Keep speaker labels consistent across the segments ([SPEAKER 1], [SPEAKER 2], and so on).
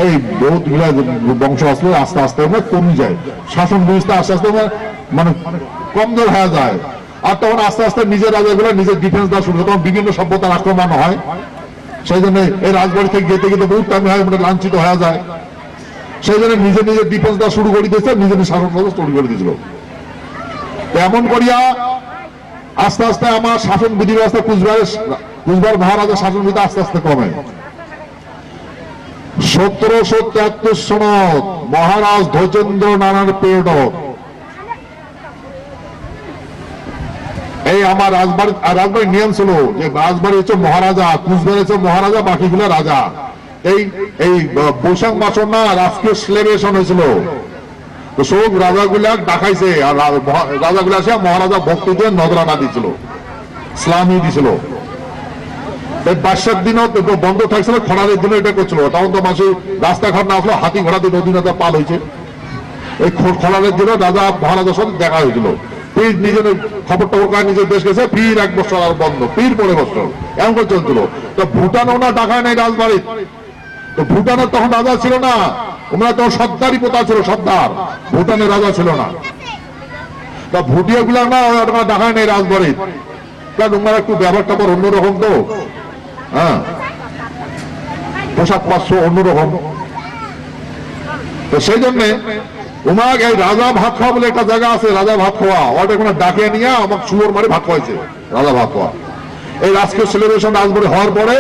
[SPEAKER 1] এই বহুত বংশ আসলে আস্তে আস্তে কমে যায়, শাসন ব্যবস্থা আস্তে আস্তে মানে কমজোর হয়ে যায়। আর তখন আস্তে আস্তে নিজের রাজাগুলো নিজের ডিফেন্স দেওয়া শুরু করে, তখন বিভিন্ন সভ্যতার আক্রমণ হয়। সেই জন্য এই রাজবাড়ি থেকে যেতে গেতে বহুত টাইম হয়, লাঞ্ছিত হয়ে যায়। সেই জন্য নিজে নিজের ডিফেন্স দেওয়া শুরু করে দিয়েছে, নিজে নিজের শাসন ব্যবস্থা শুরু করে দিয়েছিল। এমন করিয়া আস্তে আস্তে আমার শাসন বিধি ব্যবস্থা কুচবিহার মহারাজার শাসন বিধি আস্তে আস্তে কমে। 1773 সনত মহারাজ ধ্বজেন্দ্র নারায়ণ পিরিয়ড এই আমার রাজবাড়ির নিয়ম ছিল যে রাজবাড়ি হচ্ছে মহারাজা, কুচবিহার হচ্ছে মহারাজা, বাকিগুলো রাজা। এই বৈশাখ মাসের না রাজকীয় সেলিব্রেশন হয়েছিল, তো সব রাজাগুলা ডাকাইছে, আর রাজাগুলা আসে মহারাজা ভক্তদের নজরানা দিছিল, ইসলামী দিছিল। বাদশার দিনও বন্ধ থাকছিল, খরারের দিনও এটা করছিল। তখন তো মাসে রাস্তাঘাট না আসলো, হাতি ঘোড়া দিয়ে নদী নদী পাল হয়েছে। এই খরারের দিনও রাজা মহারাজার সাথে দেখা হয়েছিল। পীর নিজের খবর টবর করে নিজের দেশ গেছে, পীর 1 বছর আর বন্ধ, পীর 15 বছর এমন করে চলছিল। তো ভুটানও না ডাকায় নাই রাজবাড়ি। তো ভুটানের তখন রাজা ছিল না, ওরা তো সর্দারি প্রথা ছিল, সর্দার। ভুটানের রাজা ছিল না। তা ভুটিয়া গুলা না ডাকায় নাই রাজবাড়ি, কারণ ওনারা একটু ব্যবহার ট্যাবহার অন্যরকম, তো হ্যাঁ পোশাক পাশো অন্যরকম। তো সেই জন্যে উমাক এই রাজা ভাত খাওয়া বলে একটা জায়গা আছে, রাজা ভাত খাওয়া, ওটা কোনো ডাকে নিয়ে আমাকে সুর মারি ভাত খাওয়াইছে, রাজা ভাত খাওয়া। এই রাজকীয় সেলিব্রেশন রাজবাড়ি হওয়ার পরে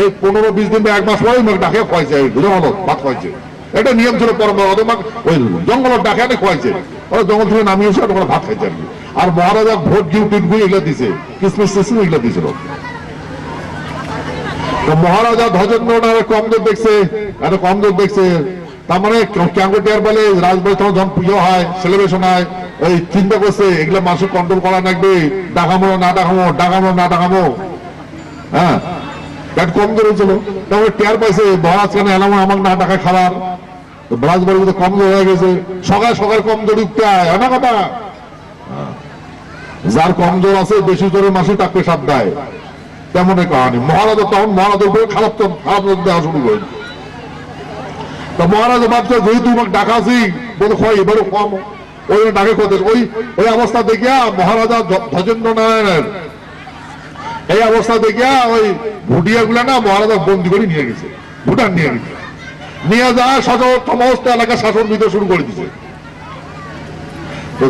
[SPEAKER 1] এই 15-20 দিন বা 1 মাস পরে ডাকে খাওয়াইছে, ভাত খাওয়াইছে। এটা নিয়ম ছিল পরম্পরা। ওই জঙ্গলের ডাকে আনে খাওয়াইছে, ওরা জঙ্গল থেকে নামিয়ে এসে তোমরা ভাত খাইছে আর কি। আর মহারাজা ভোট গিউ টিটগুই এগুলো দিছে, কিসমিস টিসমিস এগুলো দিয়েছিল। তো মহারাজা ধ্বজেন্দ্র কমজোর দেখছে, এত কমজোর দেখছে, তার মানে ক্যাঙ্গটিয়ার বলে রাজবাড়ি তখন যখন পুজো হয়, সেলিব্রেশন হয়, ওই চিন্তা করছে এগুলো মানুষ কন্ট্রোল করা লাগবে, ডাকামো না ডাকামো, ডাকামো না ডাকামো। হ্যাঁ কমজোর হয়েছিল, তারপরে টের পাইছে মহারাজ কেন এলাম আমাকে না ডাকায় খাবার। রাজবাড়ি কমজোর হয়ে গেছে, সকাল সকাল কমজোর উঠতে হয় না কথা। যার কমজোর আছে বেশি জোরে মাসে তাকে সাপ দেয়, তেমন কাহানি। মহারাজা তখন মহারাজের উপরে খারাপ দেওয়া শুরু করে। তো মহারাজা ভাবছে যেহেতু আমাকে ডাকাছি বলে হয় এবারও কম, ওই ডাকে করতে ওই অবস্থা দেখিয়া মহারাজা ধ্বজেন্দ্র নারায়ণের এই অবস্থা দেখিয়া ওই ভুটিয়া গুলা না মহারাজা বন্দি করে নিয়ে গেছে, ভুটান নিয়ে গেছে। নিয়ে যায় সমস্ত এলাকা শাসন দিতে শুরু করে দিছে।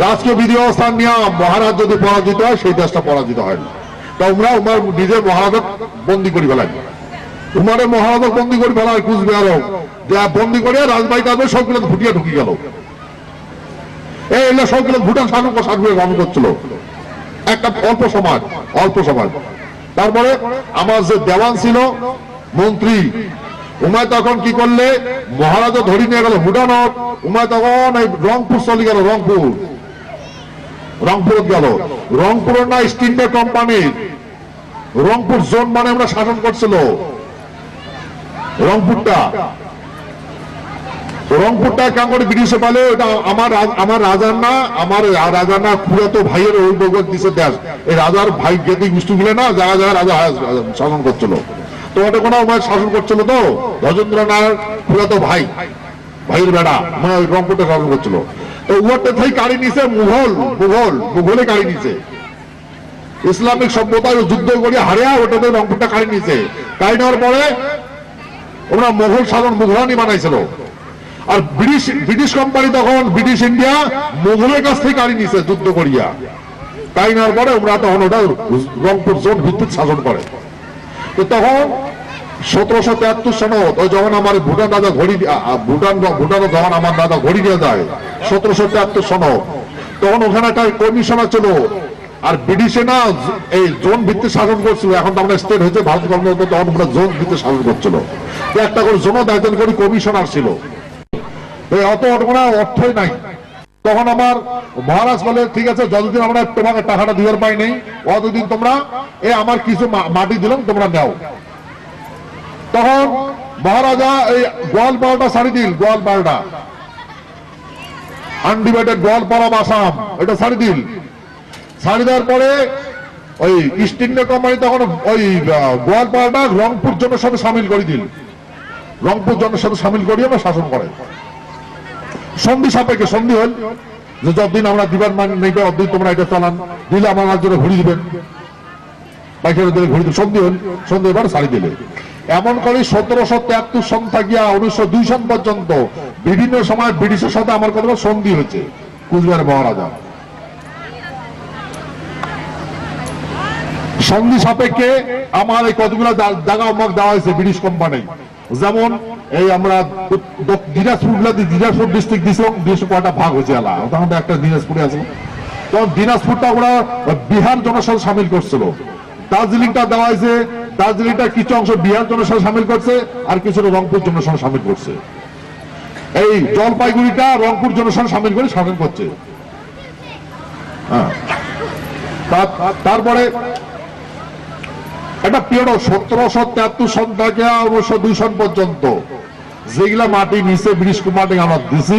[SPEAKER 1] রাজকীয় বিধি ব্যবস্থা নিয়ে মহারাজ যদি পরাজিত হয়, সেই দেশটা পরাজিত হয় না। তোমরা উমার নিজের মহারাজক বন্দি করে ফেলাই, উমারের মহারাজক বন্দি করে ফেলায় কুচবিহার বন্দি করে রাজবাড়ি কাজে সবগুলো ভুটিয়া ঢুকে গেল। এই সবগুলো ভুটান শাসক গঠন করছিল একটা অল্প সময়। তারপরে আমার যে দেওয়ান ছিল মন্ত্রী, উমায় তখন কি করলে মহারাজা ধরি নিয়ে গেল ভুটানত। উমায় তখন এই রংপুর চলে গেল, রংপুর গেল। রংপুরের না ইস্ট ইন্ডিয়া কোম্পানির রংপুর জোন মানে আমরা শাসন করছিল। রংপুরটা কেমন করে ব্রিটিশে বলে ওটা আমার রাজার না খুড়াতো ভাইয়ের ওই বগত দিছে দেশ। এই রাজার ভাই গেদি গোষ্ঠী গুলো না জায়গা জায়গায় রাজা শাসন করছিল। তো ওটা কোনো শাসন করছিল, তো ধ্বজেন্দ্র নারায়ণ খুড়াতো ভাইয়ের বেড়া মানে রংপুরটা শাসন করছিল। তো উহারটা থেকে কাড়ি নিছে মুঘলে কাড়ি নিছে, ইসলামিক সভ্যতায় যুদ্ধ করে হারিয়া ওটাতে রংপুরটা কাড়ি নিছে। কাড়ি নেওয়ার পরে ওরা মোগল শাসন মুঘলানি বানাইছিল। আর ব্রিটিশ কোম্পানি তখন ব্রিটিশ ইন্ডিয়া মোগলের কাছ থেকে কাড়ি নিছে যুদ্ধ করিয়া। কাড়ি নেওয়ার পরে ওরা তখন ওটা রংপুর জোন ভিত্তিক শাসন করে। তো তখন 1773 সনত ওই যখন আমার ভুটান রাজা ভুটানে যখন আমার দাদা ঘড়ি নিয়ে যায় 1773 সনত, তখন ওখানে একটা কমিশনার ছিল। আর ব্রিটিশে না এই জোন ভিত্তিক শাসন করছিল, এখন তো আমরা স্টেট হয়েছে ভারত গভর্নমেন্ট, তখন আমরা জোন ভিত্তিক শাসন করছিল। একটা করে জোন দায়িত্ব করে কমিশনার ছিল, অত অর্থই নাই। তখন আমার মহারাজ বলে ঠিক আছে যতদিন আমরা তোমাকে টাকাটা দিবার পাই নেই, অতদিন তোমরা আমার কিছু মাটি দিলাম তোমরা নাও। তখন মহারাজা এই গোয়ালপাড়াটা ছাড়ি দিল, গোয়ালপাড়াটা আনডিভাইডেড গোয়ালপাড়া আসাম এটা ছাড়ি দিল। ছাড়ি দেওয়ার পরে ওই ইস্ট ইন্ডিয়া কোম্পানি তখন ওই গোয়ালপাড়াটা রংপুর জনের সাথে সামিল করে দিল। রংপুর জনসাধারণ সামিল করিয়ে আমরা শাসন করে সন্ধি সাপেক্ষে সন্ধি হল যে যতদিন আমরা দিবার মানে নেই অতদিন তোমরা এটা চালান, দিলে আমার রাজ্যে ঘুরি দিবেন, বাইকের দিলে ঘুরি সন্ধি হল, সন্ধি এবার ছাড়ি দিলে। এমন করে 1773 সন থাকিয়া 1902 সন পর্যন্ত বিভিন্ন সময় ব্রিটিশের সাথে আমার কথা সন্ধি হয়েছে কুচবিহার মহারাজা। সন্ধি সাপেক্ষে আমার এই কতগুলো জায়গা আমাক দেওয়া হয়েছে ব্রিটিশ কোম্পানি। যেমন এই আমরা দিনাজপুর ডিস্ট্রিক্ট দিয়েছিলাম, 200 ভাগ হয়েছে এলা, তখন একটা দিনাজপুরে আছে, তখন দিনাজপুরটা ওরা বিহার জনসাধারণ সামিল করছিল। দার্জিলিংটা দেওয়া হয়েছে, দার্জিলিংটা কিছু অংশ বিহার জনসাধারণ সামিল করছে, আর কিছুটা রংপুর জনসাধারণ সামিল করছে। এই জলপাইগুড়িটা রংপুর জনসাধারণ সামিল করে শাসন করছে। তারপরে একটা পিরিয়ড 1773 সন থেকে 1902 সন পর্যন্ত যেগুলা মাটি নিচে ব্রিটিশ কোম্পানি আমরা দিছি,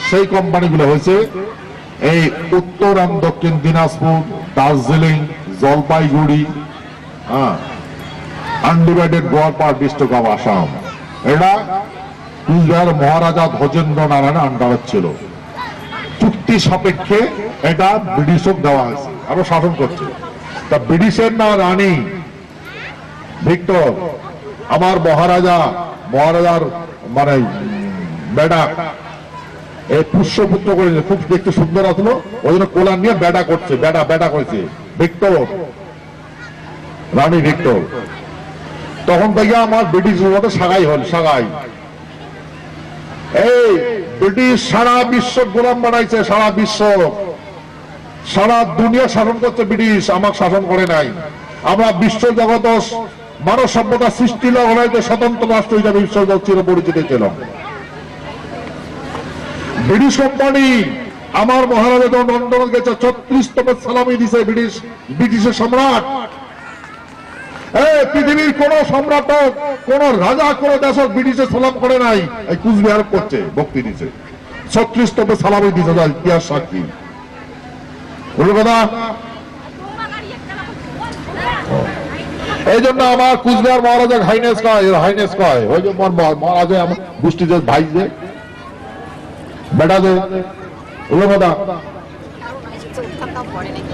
[SPEAKER 1] সেই কোম্পানিগুলো হয়েছে এই উত্তর এবং দক্ষিণ Dinajpur, Darjeeling, Jalpaiguri, undivided Goalpara district of Assam. এটা কুচবিহার মহারাজা ধ্বজেন্দ্র নারায়ণ আন্ডারে ছিল। চুক্তি সাপেক্ষে এটা ব্রিটিশক দেওয়া হয়েছে, আরো শাসন করছে। তা ব্রিটিশের না রানী ভিক্টর আমার মহারাজার মানে বেডা এই পুষ্যপুত্র করে খুব দেখতে সুন্দর আসলো, ওই জন্য কোলা নিয়ে বেডা করছে, বেডা করেছে ভিক্টর, রানী ভিক্টর। তখন থেকে আমার ব্রিটিশ সাগাই এই ব্রিটিশ সারা বিশ্ব গোলাম বানাইছে, সারা বিশ্ব, সারা দুনিয়া শাসন করছে ব্রিটিশ, আমাকে শাসন করে নাই। আমরা বিশ্ব জগৎ মানব সভ্যতা সৃষ্টি লড়াইতে স্বতন্ত্র রাষ্ট্র হিসাবে বিশ্ব চির পরিচিত ছিল। ব্রিটিশ কোম্পানি আমার মহারাজা যখন লন্ডন গেছে 36তম সালামি দিছে ব্রিটিশের সম্রাট। পৃথিবীর কোন সম্রাট, কোন রাজা, কোন দেশ ব্রিটিশের সালাম করে নাই, এই কুচবিহার করছে, ভক্তি দিছে 36তম সালামি দিছে, ইতিহাস সাক্ষী। কথা এই জন্য আমার কুচবিহার মহারাজা হাইনেস কয় ওই যে মহারাজা আমার গোষ্ঠী যে ভাই যে বেটা যে কথা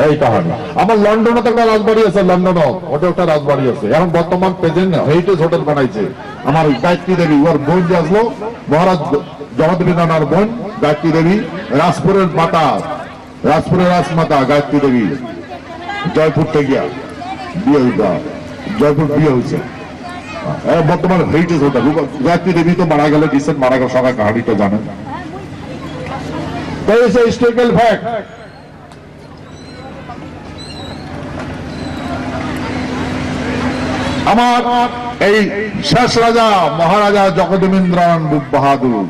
[SPEAKER 1] এই কাহানি। আমার লন্ডনে তো একটা রাজবাড়ি আছে, লন্ডনে ওটা একটা রাজবাড়ি আছে, এখন বর্তমান প্রেজেন্ট হেরিটেজ হোটেল বানাইছে। আমার গায়ত্রী দেবী ওর বোন যে আসলো, মহারাজ জগদ্দেবী নানার বোন গায়ত্রী দেবী, রাজপুরের মাতা, রাজপুরের রাজমাতা গায়ত্রী দেবী জয়পুর থেকে বিয়ে জয়পুর বিয়ে হয়েছে, বর্তমান হেরিটেজ হোটেল। গায়ত্রী দেবী তো মারা গেল, রিসেন্ট মারা গেল, সবাই কাহানিটা জানেন। Historical fact. আমার এই শেষ রাজা মহারাজা জগদেন্দ্রনাথ বাহাদুর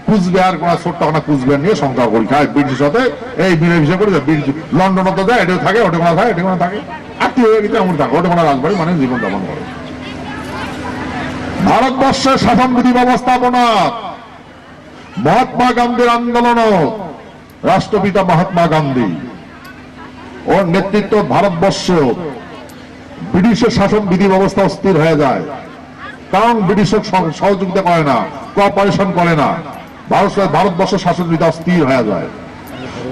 [SPEAKER 1] কুচবিহার কোন ছোট্ট কুচবিহার নিয়ে সংখ্যা পরীক্ষা ব্রিটিশ সাথে এই মিলেমিশে করে লন্ডনে তো যায়, এটা থাকে, ওটা কোনো থাকে, এটা কোনো থাকে, আত্মীয় হয়ে গেছে এমন থাকে, ওটা কোনো রাজবাড়ি মানে জীবন যাপন করে। ভারতবর্ষের শাসনবিধি ব্যবস্থাপনা মহাত্মা গান্ধীর আন্দোলন, রাষ্ট্রপিতা মহাত্মা গান্ধী ওর নেতৃত্ব ভারতবর্ষ ব্রিটিশের শাসন বিধি ব্যবস্থা অস্থির হয়ে যায়, কারণ ব্রিটিশের সহযোগিতা করে না, কোঅপারেশন করে না, ভারতবর্ষের শাসন বিধি অস্থির হয়ে যায়।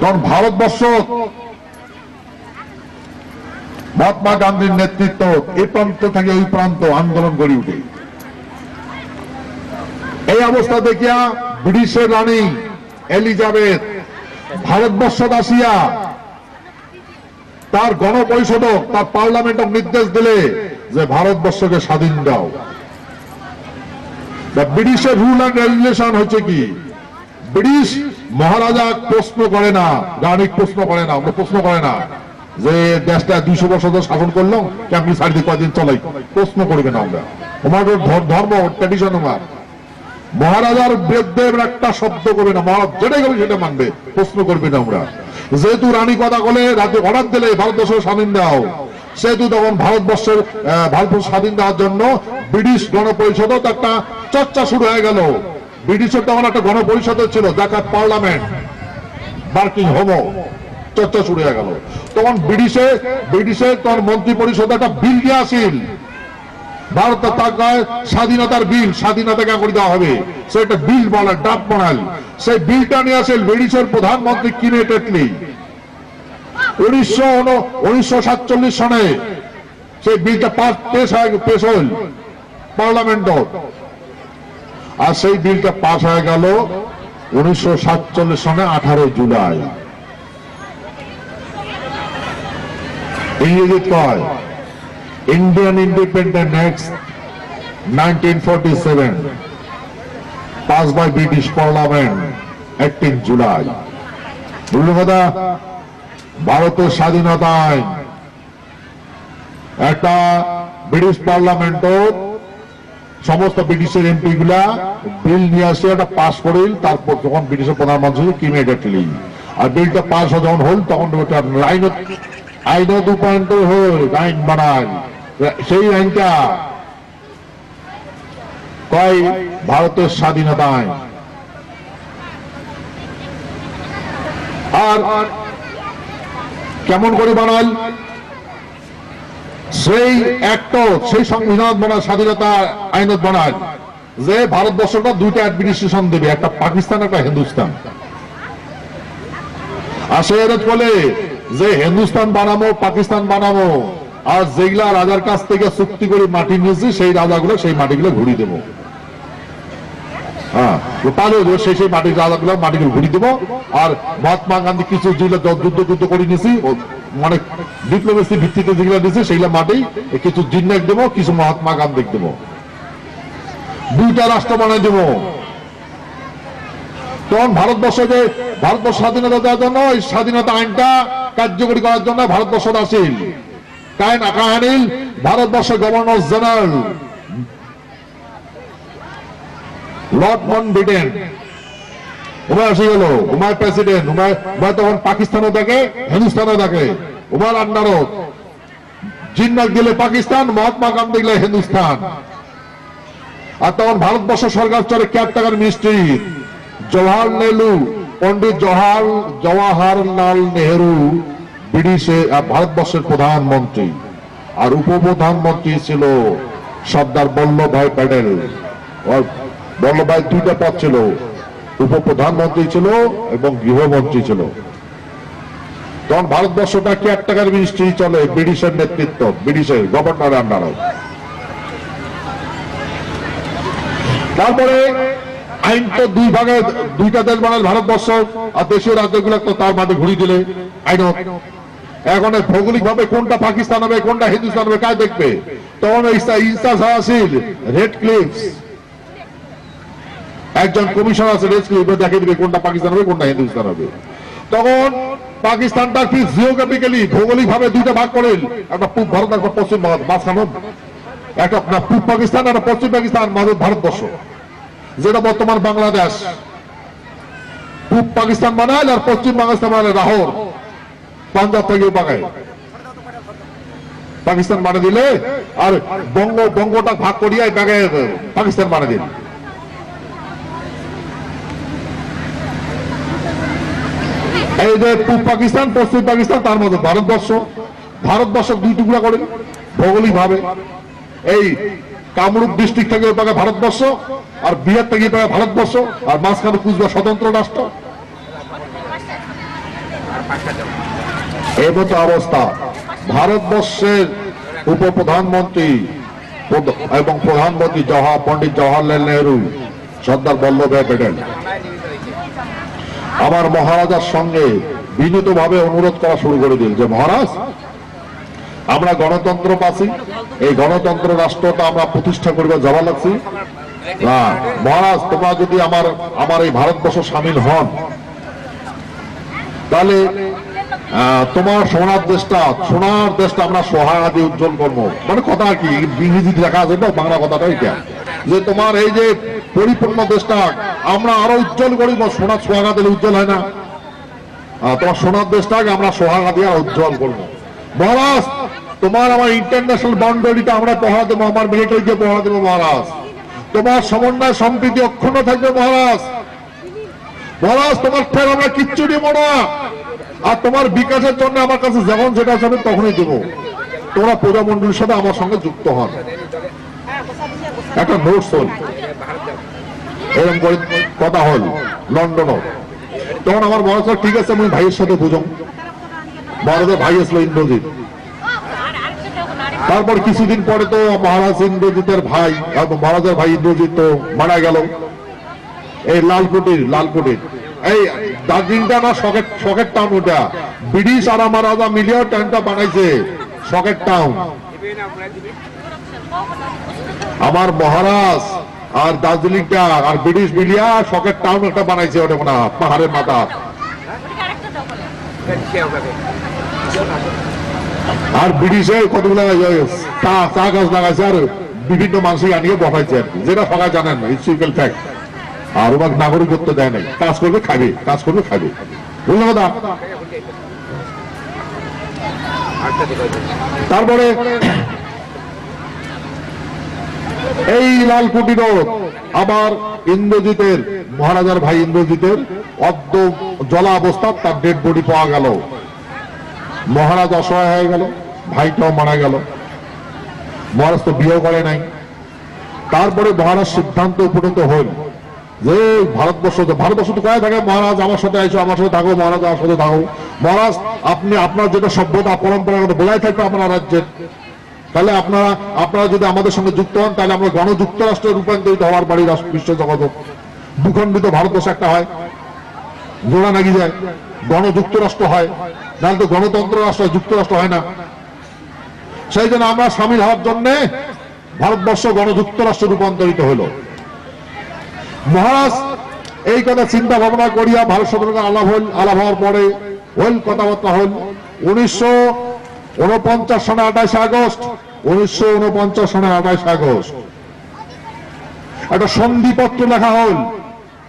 [SPEAKER 1] কারণ ভারতবর্ষ মহাত্মা গান্ধীর নেতৃত্ব এই প্রান্ত থেকে ওই প্রান্ত আন্দোলন গড়ে উঠে। এই অবস্থা দেখিয়া ব্রিটিশের রানী এলিজাবেথ ভারতবর্ষ আসিয়া তার গণপরিষদক, তার পার্লামেন্টক নির্দেশ দিলে যে ভারতবর্ষকে স্বাধীন দাও। ব্রিটিশের রুল অ্যান্ড রেগুলেশন হচ্ছে কি, ব্রিটিশ মহারাজা প্রশ্ন করে না, রানী প্রশ্ন করে না, আমরা প্রশ্ন করে না যে দেশটা 200 বছর শাসন করলাম কেমনি সাড়ে কয়দিন চলাই, প্রশ্ন করবে না। আমরা আমাদের ধর্ম ট্র্যাডিশন, আমার মহারাজার বিরুদ্ধে একটা শব্দ করবে না, মহারাজ যেটাই করবে সেটা মানবে, প্রশ্ন করবে না। আমরা যেহেতু রানী কথা বলে রাজ্য অর্ডার দিলে ভারতবর্ষের স্বাধীন দাও, সেহেতু তখন ভারতবর্ষ স্বাধীন দেওয়ার জন্য ব্রিটিশ গণপরিষদ একটা চর্চা শুরু হয়ে গেল। ব্রিটিশের তখন একটা গণপরিষদ ছিল, যাকে পার্লামেন্ট ওয়ার্কিং হোম, চর্চা শুরু হয়ে গেল। তখন ব্রিটিশের তখন মন্ত্রী পরিষদ একটা বিল দিয়ে আসিল ভারত থাকায় স্বাধীনতার বিল, স্বাধীনতা কে করে দেওয়া হবে, সেটা বিল বলে, ডাক বানাল। সেই বিলটা নিয়ে আসেন ব্রিটিশের প্রধানমন্ত্রী কিনে টেটলি 1947 সনে। সেই বিলটা পেশ হল পার্লামেন্ট, আর সেই বিলটা পাস হয়ে গেল 1947 সনে 18 জুলাই। ইংরেজি কয় Indian independent act 1947 pass by British parliament 18 জুলাই। বুঝলো কথা? ভারতের স্বাধীনতা আইন একটা ব্রিটিশ পার্লামেন্ট সমস্ত ব্রিটিশের এমপি গুলা বিল নিয়ে আসে, একটা পাস করিল। তারপর যখন ব্রিটিশের প্রধানমন্ত্রী ইমিডিয়েটলি, আর বিলটা পাস যখন হল তখন ওটা আইন রূপান্তর হল, আইন বানায়। সেই আইনটা কয় ভারতের স্বাধীনতা আইন। আর কেমন করে বানাল? সেই অ্যাক্ট, সেই সংবিধান বানায়, স্বাধীনতা আইনত বানায় যে ভারতবর্ষটা দুইটা অ্যাডমিনিস্ট্রেশন দেবে, একটা পাকিস্তান, একটা হিন্দুস্তান। আর সে বলে যে হিন্দুস্তান বানাবো, পাকিস্তান বানাবো, আর যেগুলা রাজার কাছ থেকে চুক্তি করে মাটি নিয়েছি সেই রাজাগুলো সেই মাটিগুলো ঘুরিয়ে দেবো। হ্যাঁ, সেই রাজাগুলো মাটিগুলো ঘুরিয়ে দেবো। আর মহাত্মা গান্ধী কিছু যেগুলো যুদ্ধ করে নিয়েছি, মানে ডিপ্লোমেসি ভিত্তিতে যেগুলো দিয়েছে সেইগুলো মাটি কিছু জিন্নাক দেবো, কিছু মহাত্মা গান্ধী দেবো। দুইটা রাষ্ট্র বানাই দেবো। তখন ভারতবর্ষ স্বাধীনতা দেওয়ার জন্য এই স্বাধীনতা আইনটা কার্যকরী করার জন্য ভারতবর্ষ আসিল কাহিনী ভারতবর্ষের গভর্নর জেনারেল লর্ড মাউন্টব্যাটেন, উমায় আসি গেল, উমায় প্রেসিডেন্ট, উমায় তখন পাকিস্তানও থাকে, হিন্দুস্তানও থাকে। উমার আন্ডারও জিন্নাক দিলে পাকিস্তান, মহাত্মা গান্ধী দিলে হিন্দুস্তান। আর তখন ভারতবর্ষ সরকার চলে কেয়ারটেকার মিনিস্ট্রি, পন্ডিত জওয়াহরলাল নেহেরু ব্রিটিশে ভারতবর্ষের প্রধানমন্ত্রী, আর উপপ্রধানমন্ত্রী ছিল সর্দার বল্লভভাই প্যাটেল। বল্লভভাই দুইটা পদ ছিল, উপপ্রধানমন্ত্রী ছিল এবং গৃহমন্ত্রী ছিল। তখন ভারতবর্ষটা কেয়ারটেকার মিনিস্ট্রি চলে, ব্রিটিশের নেতৃত্ব, ব্রিটিশের গভর্নরের আন্ডারে। তারপরে আইন তো দুই ভাগে, দুইটা দেশ বানাল ভারতবর্ষ, আর দেশীয় রাজ্যগুলো তো তার মাঝে ঘুরিয়ে দিলে আইন। এখন ভৌগোলিক ভাবে কোনটা পাকিস্তান হবে, কোনটা হিন্দুস্তান হবে, কাজ দেখবে? তখন রেড ক্লিফস একজন কমিশন আছে, রেড ক্লিফ দেখে দিবে কোনটা পাকিস্তান হবে, কোনটা হিন্দুস্তান হবে। তখন পাকিস্তানটা কি জিওগ্রাফিক্যালি ভৌগোলিক ভাবে দুইটা ভাগ করেন, একটা পূব ভারত, একটা পশ্চিম ভারত, মাঝখানে একটা পূব পাকিস্তান আর পশ্চিম পাকিস্তান, মাঝে ভারতবর্ষ, যেটা বর্তমান বাংলাদেশ। পূব পাকিস্তান বানায় আর পশ্চিম পাকিস্তান বানায় লাহোর, পাঞ্জাব থেকে বাগায় পাকিস্তান বানিয়ে দিলে, আর বঙ্গটা ভাগ করিয়া পাকিস্তান বানিয়ে দিল। এই যে পূব পাকিস্তান, পশ্চিম পাকিস্তান, তার মধ্যে ভারতবর্ষ দুই টুকরা করে ভৌগোলিক ভাবে। এই কামরূপ ডিস্ট্রিক্ট থেকে পাবে ভারতবর্ষ, আর বিহার থেকে পাবে ভারতবর্ষ, আর মাঝখানে কুচবিহার স্বতন্ত্র রাষ্ট্র। এই মতো অবস্থা। ভারতবর্ষের উপপ্রধানমন্ত্রী এবং প্রধানমন্ত্রী পন্ডিত জওয়াহরলাল নেহরু, সর্দার বল্লভভাই প্যাটেল আমার মহারাজার সঙ্গে বিনীতভাবে অনুরোধ করা শুরু করে দিল যে মহারাজ, আমরা গণতন্ত্র পাচ্ছি, এই গণতন্ত্র রাষ্ট্রটা আমরা প্রতিষ্ঠা করবে যাওয়া লাগছি। মহারাজ, তোমরা যদি আমার এই ভারতবর্ষ সামিল হন, তাহলে তোমার সোনার দেশটা আমরা সহায়তা দিয়ে উজ্জ্বল করবো। মানে কথা কি ইংরেজি দেখা আছে, বাংলা কথাটা এটা, যে তোমার এই যে পরিপূর্ণ দেশটা আমরা আরো উজ্জ্বল করিব। সোনার সোহাগা দিলে উজ্জ্বল হয় না, তোমার সোনার দেশটাকে আমরা সোহাগা দিয়ে উজ্জ্বল করবো। মহারাজ, তোমার আমার ইন্টারন্যাশনাল বাউন্ডারিটা আমরা পহরা দেবো, আমার মিলিটারিকে পহরা দেবো মহারাজ। তোমার সমন্বয় সম্প্রীতি অক্ষুণ্ণ থাকবে মহারাজ। তোমার ঠের আমরা কিচ্ছু নিব না, আর তোমার বিকাশের জন্য আমার কাছে যখন যেটা চাবে তখনই দেবো। তোমরা প্রজামন্ডলীর সাথে আমার সঙ্গে যুক্ত হন। একটা নোটস হল, এরকম করে কথা হল লন্ডনও। তখন আমার মনে হচ্ছে ঠিক আছে আমি ভাইয়ের সাথে বুঝুম, ভারতের ভাই আসলো ইন্দ্রজিৎ। তারপর কিছুদিন পরে তো মহারাজ ইন্দ্রজিতের ভাই, মহারাজের ভাই ইন্দ্রজিৎ তো মারা গেল। এই লালকুটির এই দার্জিলিংটা না শখের টাউন, ওটা ব্রিটিশ আর আমার রাজা মিলিয়ে টাউনটা বানাইছে শখের টাউন। আমার মহারাজ আর দার্জিলিংটা আর ব্রিটিশ মিলিয়া শখের টাউন একটা বানাইছে, ওটা না পাহাড়ের মাথা। আর ব্রিটিশের কতগুলো চা গাছ লাগাইছে আর বিভিন্ন মানুষকে আনিয়ে বসাইছে আর কি, যেটা সবাই জানেন না, হিস্ট্রিক্যাল ফ্যাক্ট। আর ওরা নাগরিকত্ব দেয় নাই, কাজ করবে খাবে, কাজ করবে খাবে, বুঝলেন কথা। তারপরে এই লালকুটিরও আবার ইন্দ্রজিতের, মহারাজার ভাই ইন্দ্রজিতের অর্ধ জলা অবস্থা, তার ডেড বডি পাওয়া গেল। মহারাজ অসহায় হয়ে গেল, ভাইটাও মারা গেল। মহারাজ তো বিয়ে করে নাই। তারপরে মহারাজ সিদ্ধান্ত উপনীত হল যে ভারতবর্ষ তো কয়ে থাকে মহারাজ আমার সাথে আইসো, আমার সাথে থাকো, মহারাজ আমার সাথে থাকো। মহারাজ আপনি আপনার যেটা সভ্যতা পরম্পরাগত বজায় থাকবে আপনার রাজ্যের, তাহলে আপনারা যদি আমাদের সঙ্গে যুক্ত হন তাহলে আমরা গণযুক্তরাষ্ট্রে রূপান্তরিত হওয়ার বাড়ি বিশ্ব জগৎ ভূখণ্ডিত ভারতবর্ষ একটা হয়, জোড়া নাগি যায়, গণযুক্তরাষ্ট্র হয়, নাহলে তো গণতন্ত্র রাষ্ট্র যুক্তরাষ্ট্র হয় না। সেই জন্য আমরা সামিল হওয়ার জন্য ভারতবর্ষ গণযুক্তরাষ্ট্রে রূপান্তরিত হইল। মহারাজ এই কথা চিন্তা ভাবনা করিয়া ভারত সরকার আলাপ হওয়ার পরে হইল কথাবার্তা হল 1949 সনে 28 আগস্ট, 1949 সনে 28 আগস্ট একটা সন্ধিপত্র লেখা হল।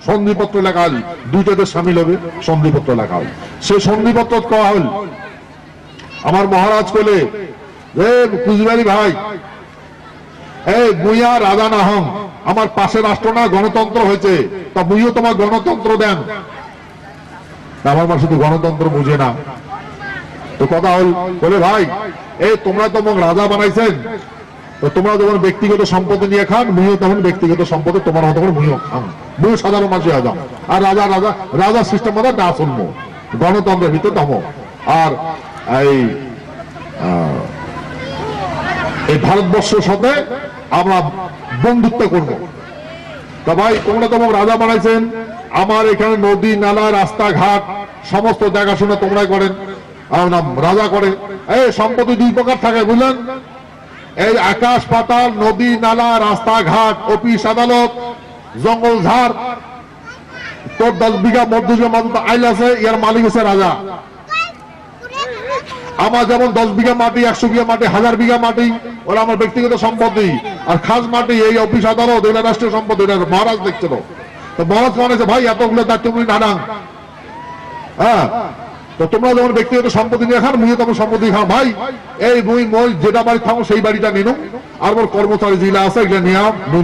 [SPEAKER 1] সন্ধিপত্র লেখা হল, দুইটাতে সামিল হবে, সন্ধিপত্র লেখা হল। সেই সন্ধিপত্র কওয়া হল, আমার মহারাজ কইলে যে কুচবিহারী ভাই, এই মুইয়া রাজা না হং, আমার পাশে রাষ্ট্র না গণতন্ত্র হয়েছে, তা মুইও তোমার গণতন্ত্র দেন। আমার মা শুধু গণতন্ত্র বুঝে না। তো কথা হল, বলে ভাই এই তোমরা তো রাজা বানাইছেন, তো তোমরা যখন ব্যক্তিগত সম্পত্তি নিয়ে খান, মুইও তখন ব্যক্তিগত সম্পত্তি তোমার মতো করে মুইও খান, মুইও সাধারণ মানুষ হয়ে যাও। আর রাজা সিস্টেম মতো না শুনবো, গণতন্ত্রের ভিতরে থামো। আর এই ভারতবর্ষের সাথে আমরা বন্ধুত্ব করবো। তা ভাই তোমরা তোমার রাজা বানাইছেন, আমার এখানে নদী নালা রাস্তাঘাট সমস্ত দেখাশোনা তোমরাই করেন, রাজা করে। এই সম্পত্তি দুই প্রকার থাকে বুঝলেন, এই আকাশ পাতাল, নদী নালা রাস্তাঘাট, অফিস আদালত, জঙ্গল ঝাড়। তোর 10 বিঘা মধ্যযুগের মতো আইল আছে, ইয়ার মালিক হচ্ছে রাজা। আমার যেমন 10 বিঘা মাটি, 100 বিঘা মাটি, 1000 বিঘা মাটি, ওরা আমার ব্যক্তিগত সম্পত্তি। আর খাস মাটি এই অফিস আদালত, এটা রাষ্ট্রীয় সম্পত্তি, এটা মহারাজ দেখছিল। তো মহারাজ মানে ভাই এতগুলো তার তুমি নাডাং, হ্যাঁ, তো তোমরা যখন ব্যক্তিগত সম্পত্তি নিয়ে খান, মুই তখন সম্পত্তি খান। ভাই এই মই যেটা বাড়ি থাকো সেই বাড়িটা নিন, আর ওর কর্মচারী যেগুলা আছে এগুলো নিয়ে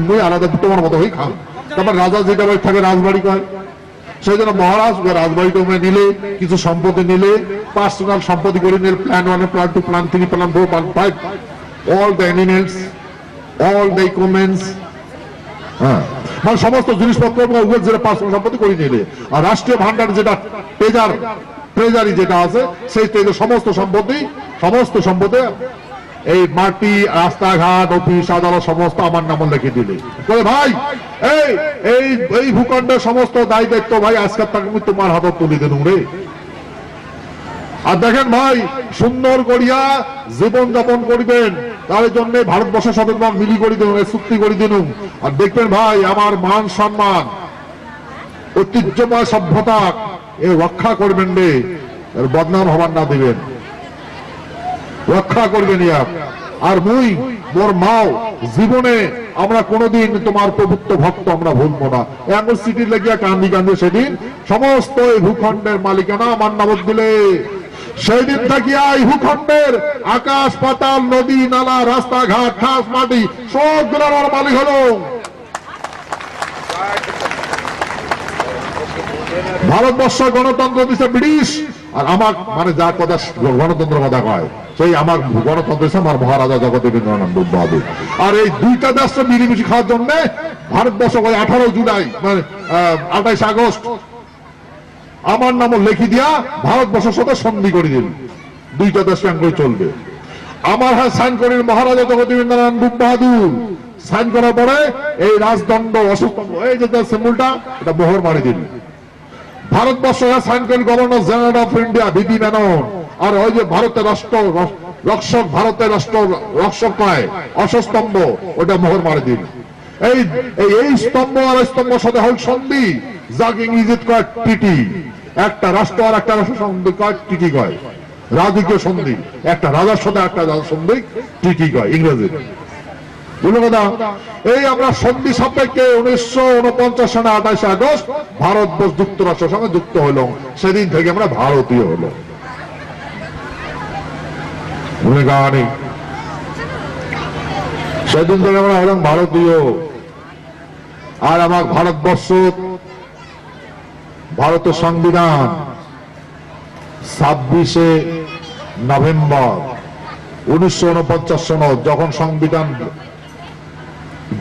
[SPEAKER 1] মুই আলাদা তোমার মতো হয়ে খান। তারপর রাজা যেটা বাড়ি থাকে রাজবাড়ি কয়। সেই জন্য মহারাজ রাজবাড়িটা নিলে, কিছু সম্পত্তি নিলে, পার্সোনাল সম্পত্তি করে নিলে, plan 1, plan 2, plan 3, plan 4, plan 5, all the এনিমেন্টস, অল দ্য ইকুইপমেন্টস, হ্যাঁ, মানে সমস্ত জিনিসপত্র যেটা পার্সোনাল সম্পত্তি করে নিলে। আর রাষ্ট্রীয় ভান্ডার যেটা ট্রেজারি যেটা আছে, সেই সমস্ত সম্পত্তি এই মাটি, রাস্তাঘাট, অফিস আদালত সমস্ত আমার নাম লিখে দিলে। ভাই এই ভূখণ্ডের সমস্ত দায় দায়িত্ব ভাই আজকের তাকে তোমার হাতে তুলে দিন রে। আর দেখেন ভাই সুন্দর করিয়া জীবন যাপন করবেন, তার জন্য ভারতবর্ষের সাথে তোমার মিলি করে দিন, চুক্তি করে দিন। আর দেখবেন ভাই আমার মান সম্মান, ঐতিহ্যময় সভ্যতা রক্ষা করবেন রে, বদনাম হবার না দিবেন, রক্ষা করবেন। আর মুই মোর মাও জীবনে আমরা কোনোদিন তোমার প্রভুত্ব ভক্ত আমরা ভুলবো না। এমন সিটির লেগিয়া কান্দি সেদিন সমস্ত এই ভূখণ্ডের মালিকানা আমার নামত দিলে, সেই দিন থাকিয়া এই ভূখণ্ডের আকাশ পাতাল, নদী নালা রাস্তাঘাট, খাস মাটি সবগুলো আমার মালিক হলো। ভারতবর্ষ গণতন্ত্র দিচ্ছে ব্রিটিশ, আর আমার মানে যা কথা গণতন্ত্র কথা কয় সেই আমার গণতন্ত্র আমার মহারাজা জগদেবেন্দ্রনাথ বাহাদুর। আর এই দুইটা দেশকে মিলেমিশে খাওয়ার জন্য ভারতবর্ষ 18 জুলাই মানে 28 আগস্ট আমার নাম লেখি দিয়া ভারতবর্ষের সাথে সন্ধি করে দিল, দুইটা দেশ করে চলবে। আমার হাত সাইন করেন মহারাজা জগদেবেন্দ্রনাথ বাহাদুর। সাইন করার পরে এই রাজদণ্ড অসুস্থ এই যে সিম্বলটা এটা মোহর মারি দিল। ভারতবর্ষ সাইন করেন গভর্নর জেনারেল অফ ইন্ডিয়া বিধি মেনন। আর ওই যে ভারতের রাষ্ট্র রক্ষক, ভারতের রাষ্ট্র রক্ষক নয় অশ্বস্তম্ভ, ওটা মোহর মারি দিল। এই স্তম্ভ আর স্তম্ভ সাথে হল সন্ধি, যাকে ইংরেজিত কয় টিটি। একটা রাষ্ট্র আর একটা রাষ্ট্র সন্ধি কয় টিটি কয়, রাজকীয় সন্ধি। একটা রাজার সাথে একটা রাজার সন্ধি টিটি কয় ইংরেজি। বুঝলো কথা? এই আমরা সন্ধি সাপেক্ষে 1949 সালে 28 আগস্ট ভারতবর্ষ যুক্তরাষ্ট্রের সঙ্গে যুক্ত হইল। সেদিন থেকে আমরা ভারতীয় হলো। সেদিন থেকে আমরা হলাম ভারতীয়। আর আমার ভারতবর্ষ, ভারতের সংবিধান 26শে নভেম্বর 1949 সনে যখন সংবিধান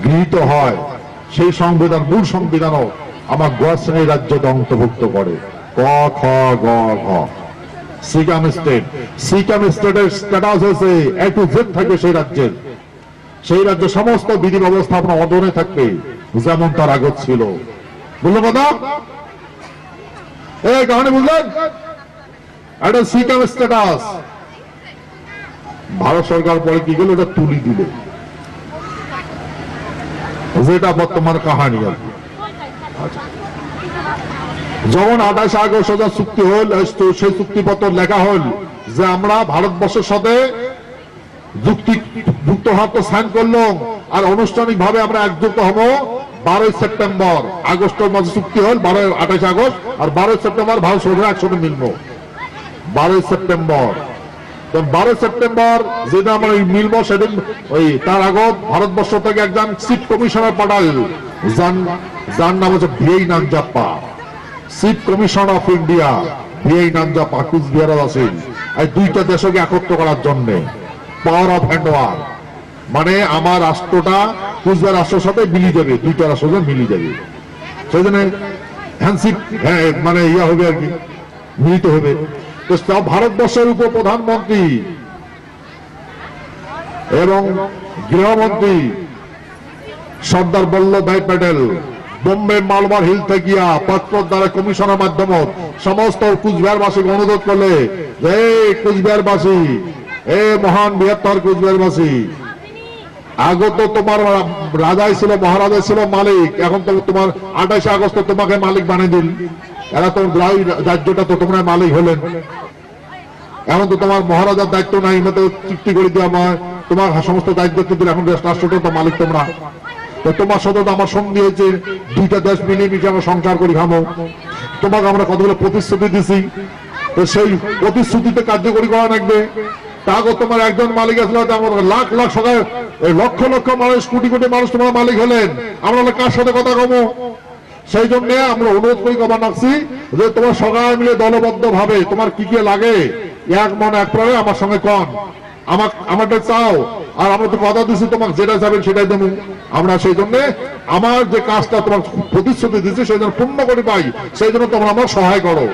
[SPEAKER 1] গৃহীত হয়, সেই সংবিধান মূল সংবিধানও আমার গোয়া শ্রেণী রাজ্যকে অন্তর্ভুক্ত করে। ক খ গ ঘ সিকিম স্টেট। সিকিম স্টেটের স্ট্যাটাস হয়েছে A to Z থাকবে সেই রাজ্যের। সেই রাজ্যে সমস্ত বিধি ব্যবস্থা আপনার অধীনে থাকবে যেমন তার আগত ছিল। বুঝলো কথা? এই কারণে বুঝলেন একটা সিকিম স্ট্যাটাস ভারত সরকার পরে কি গেল, এটা তুলি দিল, যেটা বর্তমান কাহানি আর কি। যখন 28 আগস্ট চুক্তি হল, সেই চুক্তিপত্র লেখা হল যে আমরা ভারতবর্ষের সাথে যুক্ত হওয়ার সাইন করলাম, আর আনুষ্ঠানিক ভাবে আমরা একযুক্ত হব 12 সেপ্টেম্বর। আগস্টের মাঝে চুক্তি হল 28 আগস্ট, আর 12 সেপ্টেম্বর ভারত সরকার একসাথে মিলব 12 সেপ্টেম্বর। 12 সেপ্টেম্বর যেটা আমরা মিলবো সেদিন ওই তার আগত ভারতবর্ষ থেকে একজন চিফ কমিশনার পাঠাল, যার নাম হচ্ছে VI Nanjappa, chief commissioner of India VI Nanjappa Cooch Behar আছেন। এই দুইটা দেশকে একত্র করার জন্য পাওয়ার অফ হ্যান্ডওভার, মানে আমার রাষ্ট্রটা কুচবিহার রাষ্ট্রের সাথে মিলিয়ে যাবে, দুইটা রাষ্ট্রের সাথে মিলিয়ে যাবে। সেই জন্য হ্যান্ডশিপ মানে ইয়া হবে আর কি, মিলিত হবে। ভারতবর্ষের উপ প্রধানমন্ত্রী এবং গৃহমন্ত্রী সর্দার বল্লভ ভাই প্যাটেল বোম্বে মালবার হিল থেকে পত্র দ্বারা কমিশনের মাধ্যমে সমস্ত কুচবিহারবাসীকে অনুরোধ করলে, কুচবিহারবাসী, মহান বৃহত্তর কুচবিহারবাসী, আগে তো তোমার রাজাই ছিল, মহারাজাই ছিল মালিক, এখন তো তোমার 28 আগস্ট তোমাকে মালিক বানিয়ে দিল। এরা তো রাজ্যটা তো তোমরা মালিক হলেন, এখন তো তোমার মহারাজার দায়িত্ব নাই, চুক্তি করে দিয়ে আমার তোমার সমস্ত দায়িত্ব দিলে, এখন রাষ্ট্রটা তো মালিক তোমরা। তো তোমার সাথে তো আমার সন্ধি হয়েছে, দুইটা দেশ মিলিয়ে মিশে আমরা সংসার করি খামো। তোমাকে আমরা কতগুলো প্রতিশ্রুতি দিছি, তো সেই প্রতিশ্রুতিতে কার্যকরী করা লাগবে। তাকে তোমার একজন মালিক আসলে লাখ লাখ সবাই লক্ষ লক্ষ মানুষ, কোটি কোটি মানুষ তোমার মালিক হলেন, আমরা কার সাথে কথা কমো? সেই জন্য আমরা অনুরোধ করি কবার রাখছি যে তোমার সবাই মিলে দলবদ্ধ ভাবে তোমার কি কি লাগে এক মন এক প্রাণে আমার সঙ্গে কন, আমাদের চাও, আর আমরা তো কথা দিচ্ছি তোমাকে যেটা যাবেন সেটাই দেবো আমরা। সেই জন্য আমার যে কাজটা তোমার প্রতিশ্রুতি দিচ্ছি সেই জন্য পূর্ণ করে পাই, সেই জন্য তোমরা আমার সহায় করো।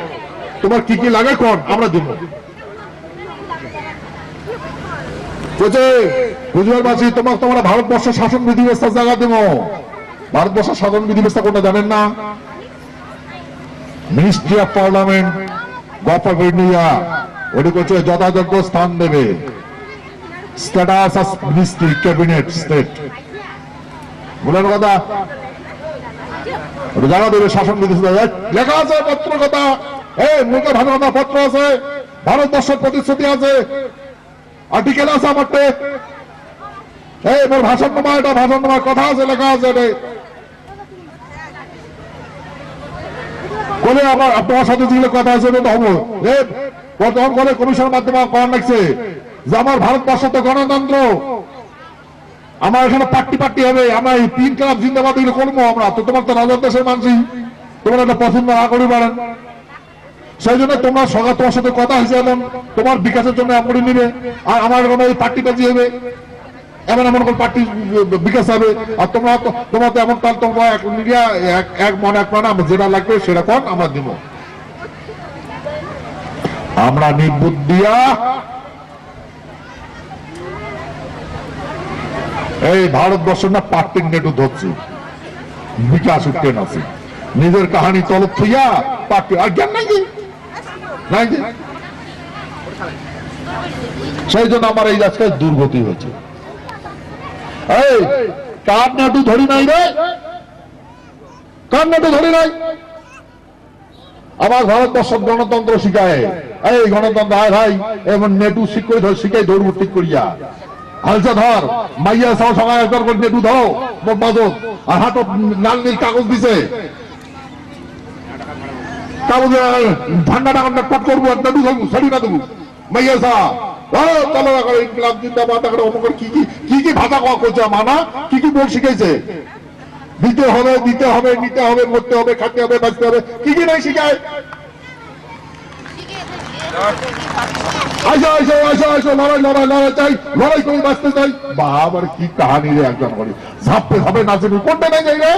[SPEAKER 1] তোমার কি কি লাগে কন, আমরা দিব। কুচবিহারবাসী তোমরা ভারতবর্ষের শাসন বিধি ব্যবস্থা জায়গা দেব। ভারতবর্ষের শাসন বিধি ব্যবস্থা কোনটা জানেন না? Ministry of parliament, gov of India, ওটি করছে যথাযোগ্য স্থান দেবে। Status of ministry, cabinet, state, বলেন কথা জায়গা দেবে। শাসন বিধি লেখা আছে পত্র কথা, মুখে ভালো কথা পত্র আছে, ভারতবর্ষের প্রতিশ্রুতি আছে, আর্টিকেল আছে আমার ভাষণ নামা, এটা ভাষণ নামার কথা আছে, লেখা আছে। বলে আবার আপনার সাথে যেগুলো কথা আছে বর্তমান বলে কমিশনের মাধ্যমে করার লাগছে যে আমার ভারতবর্ষ তো গণতন্ত্র, আমার এখানে পার্টি হবে, আমরা এই 3 ক্লাব জিন্দাবাদ এগুলো করবো আমরা। তো তোমার তো রাজার দেশের মানছি, তোমার একটা পছন্দ না করে পারেন। সেই জন্য তোমরা সকাল তোমার সাথে কথা হয়েছে, এমন তোমার বিকাশের জন্য এমন নিবে, আর আমার কোনো পার্টি বাজি হবে, এমন এমন কোন পার্টি বিকাশ হবে, আর তোমরা তো এমন কাল তোমরা এক মনে এক প্রাণে যেটা লাগবে সেটা কর আমরা দিব। আমরা নির্বুদ্ধিয়া এই ভারতবর্ষের না পার্টির নেটু ধরছি, বিকাশ উঠতে আছে নিজের কাহানি তলব থইয়া পার্টি আর জ্ঞান নাই নাই। সেই জন্য আমার এই আজকে দুর্গতি হয়েছে। এই কার নাটু ধরি নাই রে, কার নাটু ধরি নাই? আমার ভারতবর্ষ গণতন্ত্র শিখায়, এই গণতন্ত্র আয় ভাই এমন নেটু শিখাই ধরবো ঠিক করিয়া হালসা ধর মাইয়া সব সবাই একবার করে নেটু ধরো বাজত, আর হাটো লাল নীল কাগজ দিছে, কাগজ ঠান্ডা টাকা কট করবো আর নেটু ধরবো শাড়ি না দেবো মাইয়া সা চলো ইনকলাব জিন্দাবাদ কি কি কি ভাষা করছে মানা কি কি বল শিখাইছে, দিতে হবে দিতে হবে নিতে হবে মরতে হবে খাতে হবে বাঁচতে হবে, কি কি নাই শিখায়। আসো আসো আসো আসো লড়াই লড়াই লড়াই চাই, লড়াই করে বাঁচতে চাই। বাবার কি কাহানি রে, একজন করে ঝাপতে ঝাপে নাচে কোনটা নাই যাই রে,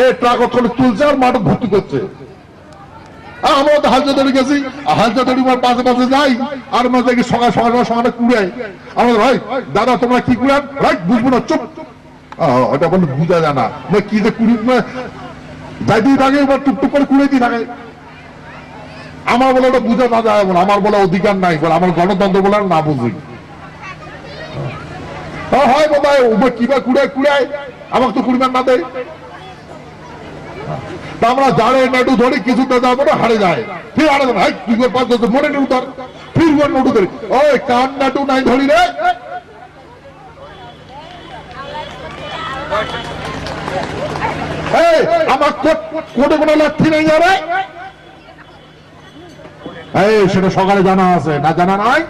[SPEAKER 1] এই ট্রাক ওখানে তুলছে আর মাঠ ভর্তি করছে। আমরা তো হালজা দড়ি গেছি, হালজা দড়ি পাশে পাশে যাই, আর মাঝে সকাল সকাল সকালে কুড়াই। আমাদের ভাই দাদা তোমরা কি কুড়ান, রাইট বুঝবো না চুপ, ওটা বলে বুঝা যায় না কি যে কুড়ি যাইতেই থাকে এবার টুকটুক করে কুড়াইতেই থাকে। আমার বলে ওটা বুঝা না যায়, বলে আমার বলে অধিকার নাই, বলে আমার গণতন্ত্র বলে না বুঝি হয় বোধহয় কিবা কুড়ায় কুড়ায় আমাকে তো কুড়িবার না দেয়। আমরা যারে নেটু ধরি কিছুতে যাবো না হারে যায়, ফির হারে যাবে তুই পাঁচ বছর মনে নেটু ধর, ফির নেটু ধরি ওই কান নেটু নাই ধরি রে। আমার কোটে কোনো লাঠি নেই যাবে, সেটা সকালে জানা আছে না জানা নাই,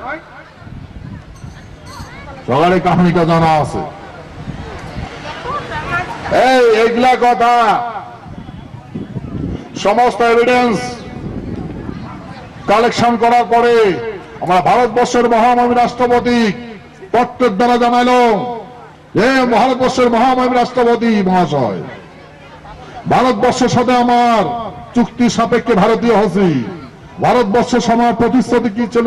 [SPEAKER 1] সকালে কাহিনীটা জানা আছে। এইগুলা কথা সমস্ত এভিডেন্স কালেকশন করার পরে আমরা ভারতবর্ষের মহামহিম রাষ্ট্রপতি পত্রের দ্বারা জানাইল যে ভারতবর্ষের মহামহিম রাষ্ট্রপতি মহাশয়, ভারতবর্ষের সাথে আমার চুক্তি সাপেক্ষে ভারতীয় হসি, ভারতবর্ষের সময় প্রতিশ্রুতি কি ছিল,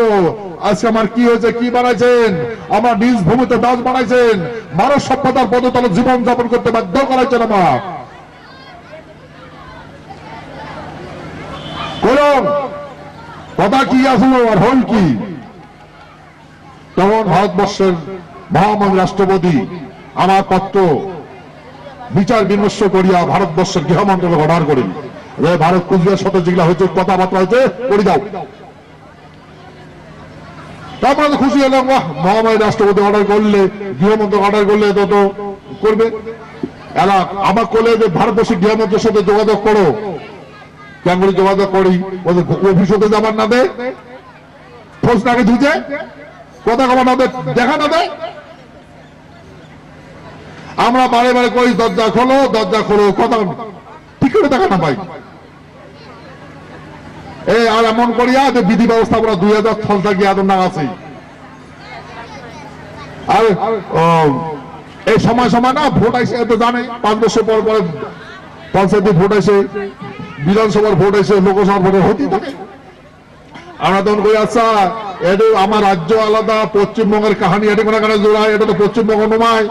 [SPEAKER 1] আজকে আমার কি হয়েছে, কি বানাইছেন, আমার নিজ ভূমিতে দাস বানাইছেন, মানব সভ্যতার পদতলে জীবন যাপন করতে বাধ্য করাইছেন আমার। কথা কি আসলো আর হল কি? তখন ভারতবর্ষের মহামহিম রাষ্ট্রপতি আমার পত্র বিচার বিমর্শ করিয়া ভারতবর্ষের গৃহ মন্ত্রণালয় অর্ডার করেন, ভারত কুচবিহার সাথে যেগুলা হয়েছে কথাবার্তা হয়েছে করে দাও। তারপরে তো খুশি হলাম, মহামহিম রাষ্ট্রপতি অর্ডার করলে গৃহমন্ত্রী অর্ডার করলে তো করবে। আমার করলে যে ভারতবর্ষের গৃহমন্ত্রীর সাথে যোগাযোগ করো, কেন করে যোগাযোগ করি, অফিসতে যাবার না দে, ফোর্স নাকে ধুতে কথা কবার না দে, দেখা না দেয়। আমরা বারে বারে করি দরজা খোলো কথা ঠিক করে দেখা না পাই। আর এমন করিয়া যে বিধি ব্যবস্থা আমরা 2000 থাকি আদর না আছে। আর এই সময় সময় না ভোট আইসে এত জানে, 5 বছর পর পরে পঞ্চায়েতে ভোট আইসে, বিধানসভার ভোট আইসে, লোকসভার ভোটে হতেই থাকে। আমরা তখন কই আচ্ছা এটা আমার রাজ্য আলাদা, পশ্চিমবঙ্গের কাহানি এটা কোনো জোড়ায়, এটা তো পশ্চিমবঙ্গ নয়,